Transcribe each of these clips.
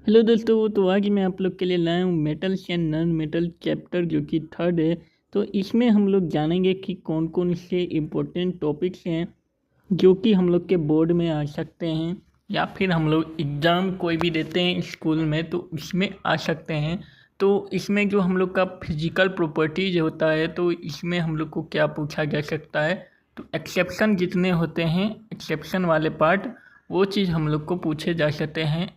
Hello दोस्तों, तो आज मैं आप लोग के लिए लाया हूँ metals and non metal chapter जो कि थर्ड है। तो इसमें हम लोग जानेंगे कि कौन कौन से इम्पोर्टेंट टॉपिक्स हैं जो कि हम लोग के बोर्ड में आ सकते हैं या फिर हम लोग एग्ज़ाम कोई भी देते हैं स्कूल में तो इसमें आ सकते हैं। तो इसमें जो हम लोग का फिजिकल प्रॉपर्टीज होता है तो इसमें हम लोग को क्या पूछा जा सकता है। तो एक्सेप्शन जितने होते हैं, एक्सेप्शन वाले पार्ट, वो चीज़ हम लोग को पूछे जा सकते हैं।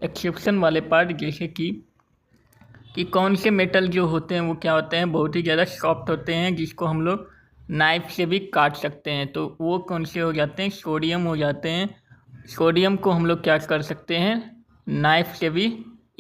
एक्सेप्शन वाले पार्ट जैसे कि कौन से मेटल जो होते हैं वो क्या होते हैं, बहुत ही ज़्यादा सॉफ्ट होते हैं जिसको हम लोग नाइफ से भी काट सकते हैं। तो वो कौन से हो जाते हैं, सोडियम हो जाते हैं। सोडियम को हम लोग क्या कर सकते हैं, नाइफ से भी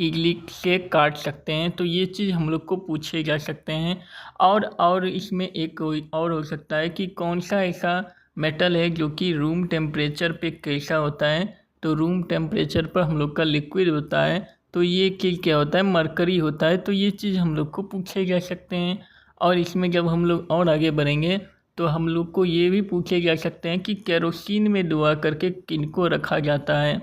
इजली से काट सकते हैं। तो ये चीज़ हम लोग को पूछे जा सकते हैं। और इसमें एक और हो सकता है कि कौन सा ऐसा मेटल है जो कि रूम टेम्परेचर पे कैसा होता है। तो रूम टेम्परेचर पर हम लोग का लिक्विड होता है, तो ये चीज़ क्या होता है, मरकरी होता है। तो ये चीज़ हम लोग को पूछे जा सकते हैं। और इसमें जब हम लोग और आगे बढ़ेंगे तो हम लोग को ये भी पूछे जा सकते हैं कि केरोसिन में डुबा करके किनको रखा जाता है।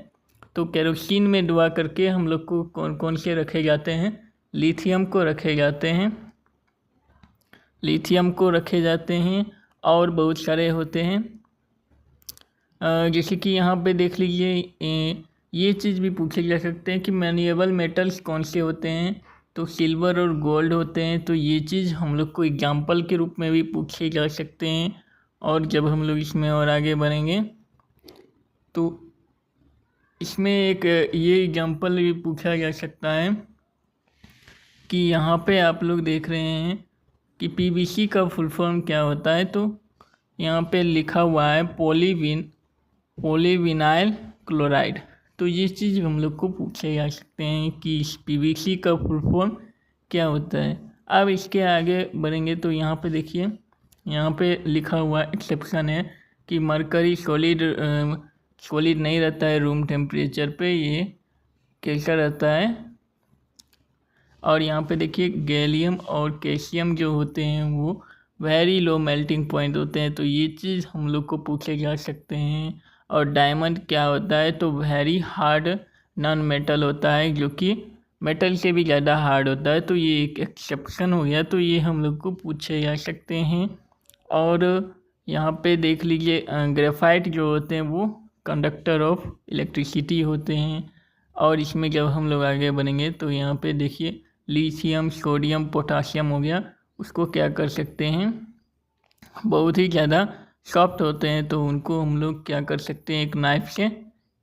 तो केरोसिन में डुबा करके हम लोग को कौन कौन से रखे जाते हैं, लिथियम को रखे जाते हैं, लिथियम को रखे जाते हैं और बहुत सारे होते हैं। जैसे कि यहाँ पे देख लीजिए, ये चीज़ भी पूछे जा सकते हैं कि मैन्युएबल मेटल्स कौन से होते हैं। तो सिल्वर और गोल्ड होते हैं। तो ये चीज़ हम लोग को एग्जाम्पल के रूप में भी पूछे जा सकते हैं। और जब हम लोग इसमें और आगे बढ़ेंगे तो इसमें एक ये एग्जाम्पल भी पूछा जा सकता है कि यहाँ पे आप लोग देख रहे हैं कि पीवीसी का फुल फॉर्म क्या होता है। तो यहाँ पे लिखा हुआ है पॉलीविनाइल क्लोराइड। तो ये चीज़ हम लोग को पूछे जा सकते हैं कि इस पीवीसी का फुल फॉर्म क्या होता है। अब इसके आगे बढ़ेंगे तो यहाँ पे देखिए, यहाँ पे लिखा हुआ एक्सेप्शन है कि मरकरी सॉलिड नहीं रहता है रूम टेम्परेचर पे, ये कैसा रहता है। और यहाँ पे देखिए गैलियम और कैल्शियम जो होते हैं वो वेरी लो मेल्टिंग पॉइंट होते हैं। तो ये चीज़ हम लोग को पूछे जा सकते हैं। और डायमंड क्या होता है, तो वेरी हार्ड नॉन मेटल होता है जो कि मेटल से भी ज़्यादा हार्ड होता है। तो ये एक एक्सेप्शन हो गया, तो ये हम लोग को पूछे जा सकते हैं। और यहाँ पे देख लीजिए ग्रेफाइट जो होते हैं वो कंडक्टर ऑफ इलेक्ट्रिसिटी होते हैं। और इसमें जब हम लोग आगे बढ़ेंगे तो यहाँ पे देखिए लिथियम, सोडियम, पोटासियम हो गया, उसको क्या कर सकते हैं, बहुत ही ज़्यादा सॉफ्ट होते हैं। तो उनको हम लोग क्या कर सकते हैं, एक नाइफ से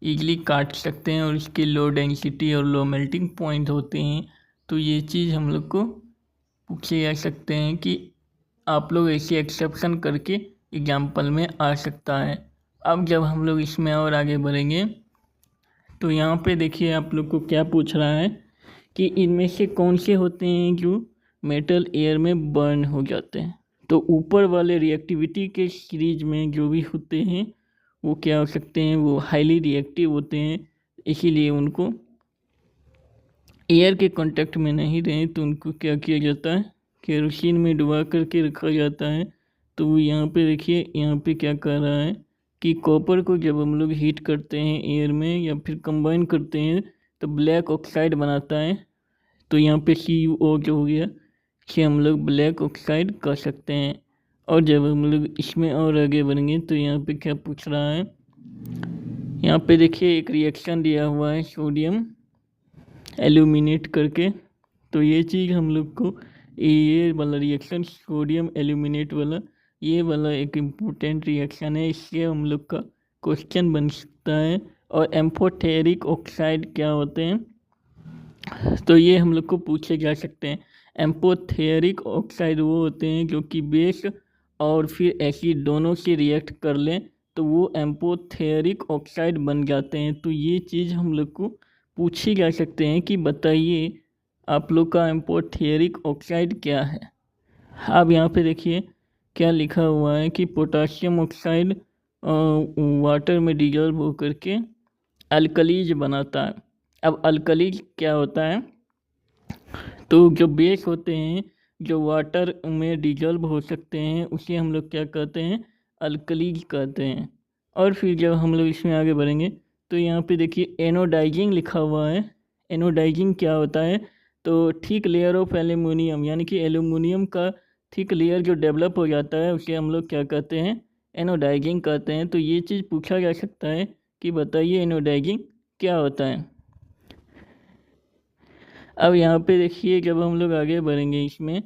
ईजिली काट सकते हैं और इसकी लो डेंसिटी और लो मेल्टिंग पॉइंट होते हैं। तो ये चीज़ हम लोग को पूछे जा सकते हैं कि आप लोग ऐसे एक्सेप्शन करके एग्जाम्पल में आ सकता है। अब जब हम लोग इसमें और आगे बढ़ेंगे तो यहाँ पे देखिए आप लोग को क्या पूछ रहा है कि इनमें से कौन से होते हैं जो मेटल एयर में बर्न हो जाते हैं। तो ऊपर वाले रिएक्टिविटी के सीरीज में जो भी होते हैं वो क्या हो सकते हैं, वो हाईली रिएक्टिव होते हैं, इसीलिए उनको एयर के कांटेक्ट में नहीं रहे तो उनको क्या किया जाता है, केरोसिन में डुबा करके रखा जाता है। तो यहाँ पे देखिए, यहाँ पे क्या कर रहा है कि कॉपर को जब हम लोग हीट करते हैं एयर में या फिर कंबाइन करते हैं तो ब्लैक ऑक्साइड बनाता है। तो यहाँ पे CuO जो हो गया, इसे हम लोग ब्लैक ऑक्साइड कह सकते हैं। और जब हम लोग इसमें और आगे बढ़ेंगे तो यहाँ पे क्या पूछ रहा है, यहाँ पे देखिए एक रिएक्शन दिया हुआ है सोडियम एल्यूमिनेट करके। तो ये चीज़ हम लोग को, ये वाला रिएक्शन सोडियम एल्यूमिनेट वाला, ये वाला एक इम्पोर्टेंट रिएक्शन है, इससे हम लोग का क्वेश्चन बन सकता है। और एम्फोटेरिक ऑक्साइड क्या होते हैं, तो ये हम लोग को पूछे जा सकते हैं। एम्फोथेरिक ऑक्साइड वो होते हैं जो कि बेस और फिर एसिड दोनों से रिएक्ट कर लें तो वो एम्फोथेरिक ऑक्साइड बन जाते हैं। तो ये चीज़ हम लोग को पूछी जा सकते हैं कि बताइए आप लोग का एम्फोथेरिक ऑक्साइड क्या है। अब यहाँ पे देखिए क्या लिखा हुआ है कि पोटासियम ऑक्साइड वाटर में डिजॉल्व होकर के अल्कलीज बनाता है। अब अल्कलीज क्या होता है, तो जो बेस होते हैं जो वाटर में डिजॉल्व हो सकते हैं उसे हम लोग क्या कहते हैं, अल्कलीज कहते हैं। और फिर जब हम लोग इसमें आगे बढ़ेंगे तो यहाँ पे देखिए एनोडाइजिंग लिखा हुआ है। एनोडाइजिंग क्या होता है? तो थिक लेयर ऑफ एल्यूमिनियम, यानी कि एल्यूमिनियम का थिक लेयर जो डेवलप हो जाता है उसे हम लोग क्या कहते हैं? एनोडाइजिंग कहते हैं। तो ये चीज़ पूछा जा सकता है कि बताइए एनोडाइजिंग क्या होता है। अब यहाँ पे देखिए जब हम लोग आगे बढ़ेंगे इसमें,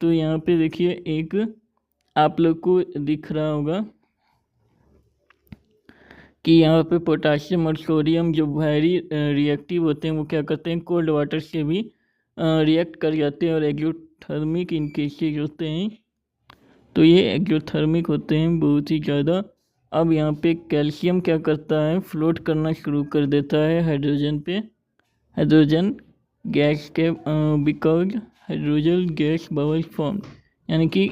तो यहाँ पे देखिए एक आप लोग को दिख रहा होगा कि यहाँ पे पोटासियम और सोडियम जो वेरी रिएक्टिव होते हैं वो क्या करते हैं? कोल्ड वाटर से भी रिएक्ट कर जाते हैं और एक्सोथर्मिक इन केसेज होते हैं। तो ये एक्सोथर्मिक होते हैं बहुत ही ज़्यादा। अब यहाँ पे कैल्शियम क्या करता है? फ्लोट करना शुरू कर देता है हाइड्रोजन पे, हाइड्रोजन गैस के because hydrogen gas bubble form, यानी कि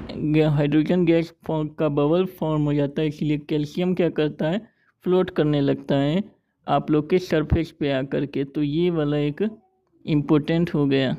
हाइड्रोजन गैस का बबल फॉर्म हो जाता है, इसलिए कैल्शियम क्या करता है? फ्लोट करने लगता है आप लोग के सरफेस पे आकर के। तो ये वाला एक इम्पोर्टेंट हो गया।